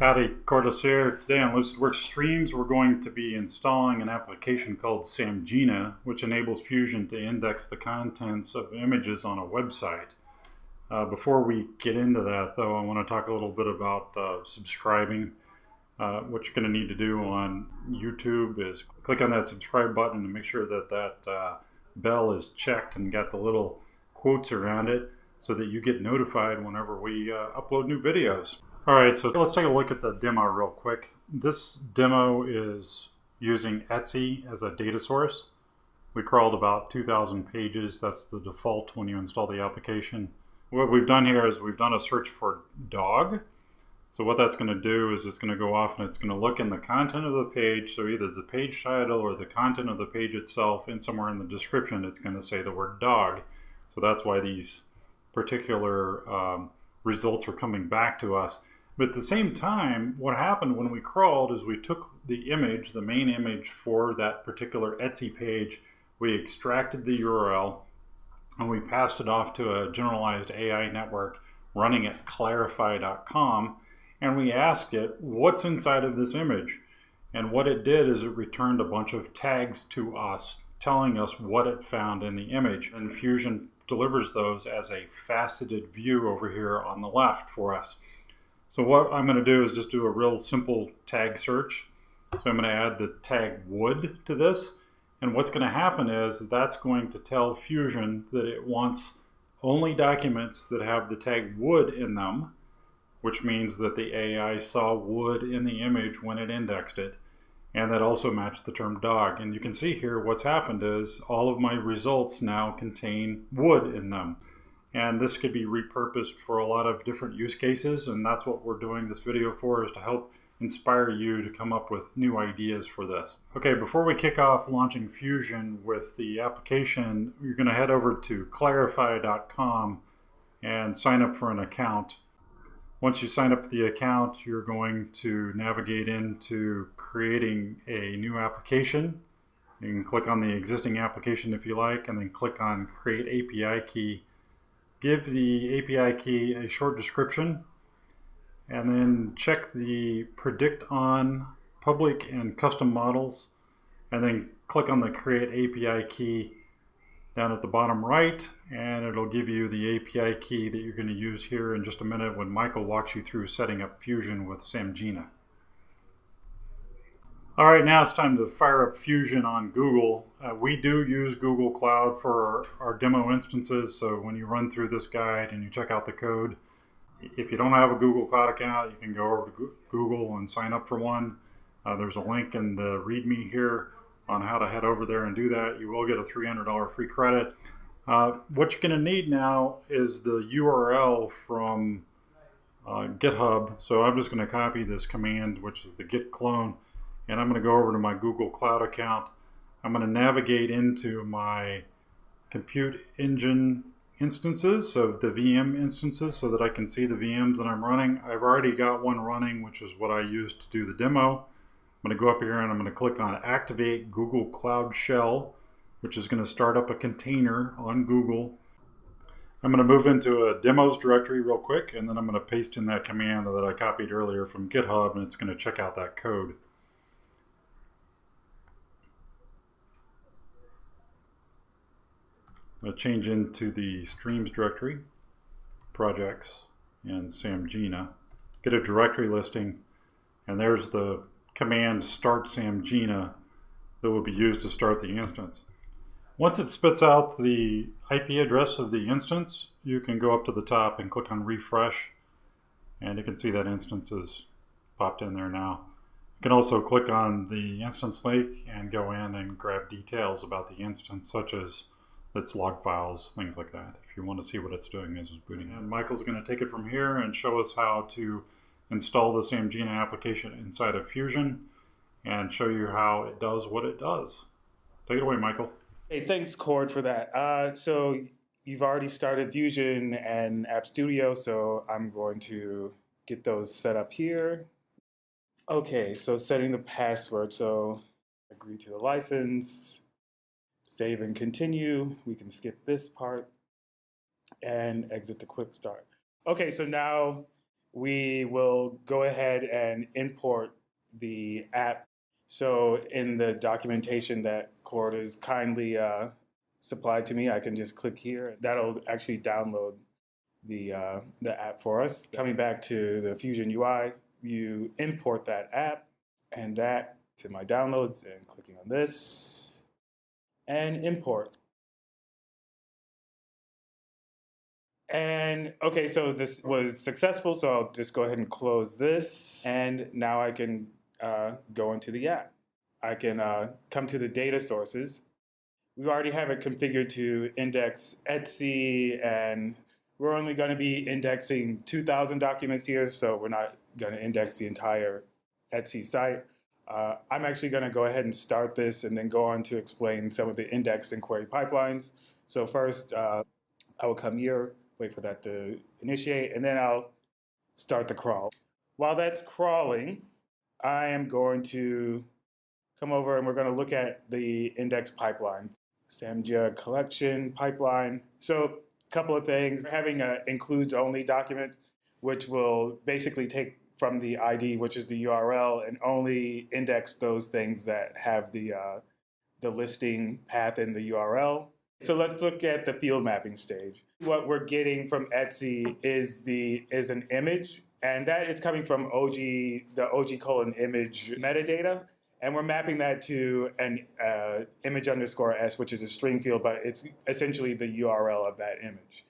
Howdy, Cordis here. Today on Lucidwork Streams, we're going to be installing an application called Samjna, which enables Fusion to index the contents of images on a website. Before we get into that, though, I want to talk a little bit about subscribing. What you're going to need to do on YouTube is click on that subscribe button and make sure that that bell is checked and got the little quotes around it so that you get notified whenever we upload new videos. Alright, so let's take a look at the demo real quick. This demo is using Etsy as a data source. We crawled about 2,000 pages. That's the default when you install the application. What we've done here is we've done a search for dog. So what that's going to do is it's going to go off and it's going to look in the content of the page. So either the page title or the content of the page itself, and somewhere in the description it's going to say the word dog. So that's why these particular results are coming back to us. But at the same time, what happened when we crawled is we took the image, the main image for that particular Etsy page, we extracted the URL, and we passed it off to a generalized AI network running at clarify.com, and we asked it, what's inside of this image? And what it did is it returned a bunch of tags to us, telling us what it found in the image. And Fusion delivers those as a faceted view over here on the left for us. So what I'm going to do is just do a real simple tag search. So I'm going to add the tag wood to this. And what's going to happen is that's going to tell Fusion that it wants only documents that have the tag wood in them, which means that the AI saw wood in the image when it indexed it. And that also matched the term dog. And you can see here what's happened is all of my results now contain wood in them. And this could be repurposed for a lot of different use cases, and that's what we're doing this video for, is to help inspire you to come up with new ideas for this. Okay, before we kick off launching Fusion with the application, you're going to head over to clarify.com and sign up for an account. Once you sign up for the account, you're going to navigate into creating a new application. You can click on the existing application if you like, and then click on Create API Key. Give the API key a short description, and then check the Predict On Public and Custom Models, and then click on the Create API Key down at the bottom right, and it'll give you the API key that you're going to use here in just a minute when Michael walks you through setting up Fusion with Samjna. Alright, now it's time to fire up Fusion on Google. We do use Google Cloud for our demo instances, so when you run through this guide and you check out the code, if you don't have a Google Cloud account, you can go over to Google and sign up for one. There's a link in the README here on how to head over there and do that. You will get a $300 free credit. What you're going to need now is the URL from GitHub, so I'm just going to copy this command, which is the git clone. And I'm going to go over to my Google Cloud account. I'm going to navigate into my compute engine instances, so the VM instances, so that I can see the VMs that I'm running. I've already got one running, which is what I used to do the demo. I'm going to go up here and I'm going to click on Activate Google Cloud Shell, which is going to start up a container on Google. I'm going to move into a demos directory real quick, and then I'm going to paste in that command that I copied earlier from GitHub, and it's going to check out that code. I'm going to change into the streams directory, projects, and Samjna. Get a directory listing, and there's the command start Samjna that will be used to start the instance. Once it spits out the IP address of the instance, you can go up to the top and click on refresh, and you can see that instance is popped in there now. You can also click on the instance link and go in and grab details about the instance, such as its log files, things like that, if you want to see what it's doing as it's booting. And Michael's going to take it from here and show us how to install the Samjna application inside of Fusion and show you how it does what it does. Take it away, Michael. Hey, thanks, Cord, for that. So you've already started Fusion and App Studio, so I'm going to get those set up here. Okay, so setting the password. So agree to the license. Save and continue. We can skip this part and exit the quick start. Okay, so now we will go ahead and import the app. So in the documentation that Cord has kindly supplied to me, I can just click here. That'll actually download the app for us. Coming back to the Fusion UI, you import that app and that to my downloads and clicking on this and import. And okay, so this was successful, so I'll just go ahead and close this. And now I can go into the app. I can come to the data sources. We already have it configured to index Etsy, and we're only going to be indexing 2,000 documents here, so we're not going to index the entire Etsy site. I'm actually going to go ahead and start this and then go on to explain some of the index and query pipelines. So first, I will come here, wait for that to initiate, and then I'll start the crawl. While that's crawling, I am going to come over and we're going to look at the index pipeline. Samjna collection pipeline. So a couple of things. Having an includes only document, which will basically take from the ID, which is the URL, and only index those things that have the listing path in the URL. So let's look at the field mapping stage. What we're getting from Etsy is an image, and that is coming from the OG:image metadata, and we're mapping that to an image underscore s, which is a string field, but it's essentially the URL of that image.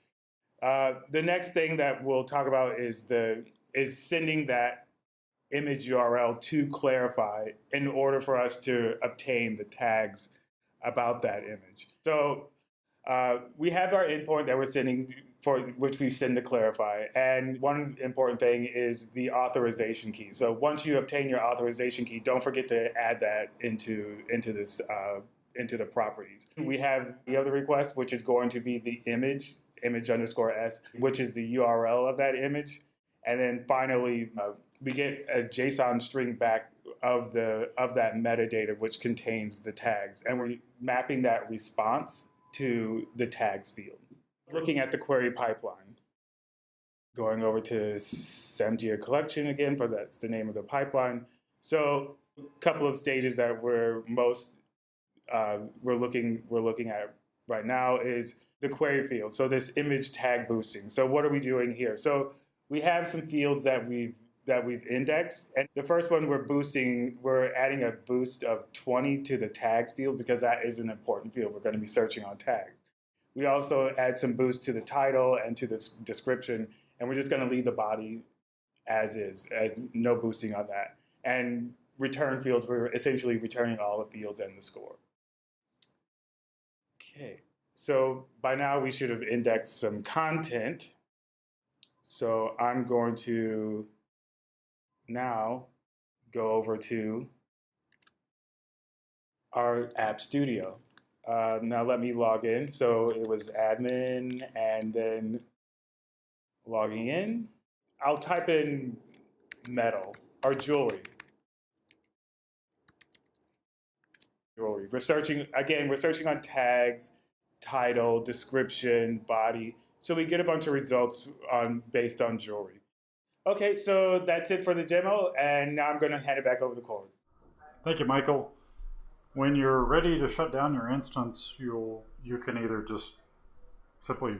The next thing that we'll talk about is sending that image URL to Clarify in order for us to obtain the tags about that image. So we have our endpoint that we're sending for which we send to Clarify, and one important thing is the authorization key. So once you obtain your authorization key, don't forget to add that into the properties. We have the other request, which is going to be the image underscore s, which is the URL of that image, and then finally we get a JSON string back of that metadata, which contains the tags, and we're mapping that response to the tags field. Looking at the query pipeline, going over to Samjna collection again, for that's the name of the pipeline. So a couple of stages that we're looking at right now is the query field. So this image tag boosting. So what are we doing here? So we have some fields that we've indexed, and the first one we're adding a boost of 20 to the tags field because that is an important field. We're going to be searching on tags. We also add some boost to the title and to the description, and we're just going to leave the body as is, as no boosting on that. And return fields, we're essentially returning all the fields and the score. Okay, so by now we should have indexed some content. So I'm going to now go over to our App Studio. Now let me log in. So it was admin and then logging in. I'll type in metal or jewelry. We're searching on tags, title, description, body. So we get a bunch of results based on jewelry. Okay, so that's it for the demo, and now I'm going to hand it back over to Cord. Thank you, Michael. When you're ready to shut down your instance, you can either just simply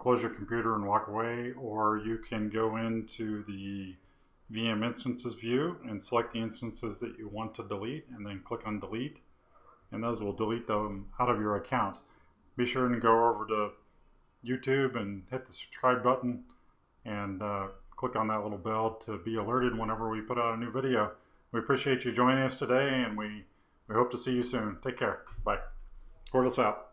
close your computer and walk away, or you can go into the VM instances view and select the instances that you want to delete, and then click on delete, and those will delete them out of your account. Be sure and go over to YouTube and hit the subscribe button and click on that little bell to be alerted whenever we put out a new video. We appreciate you joining us today, and we hope to see you soon. Take care. Bye. Cordless out.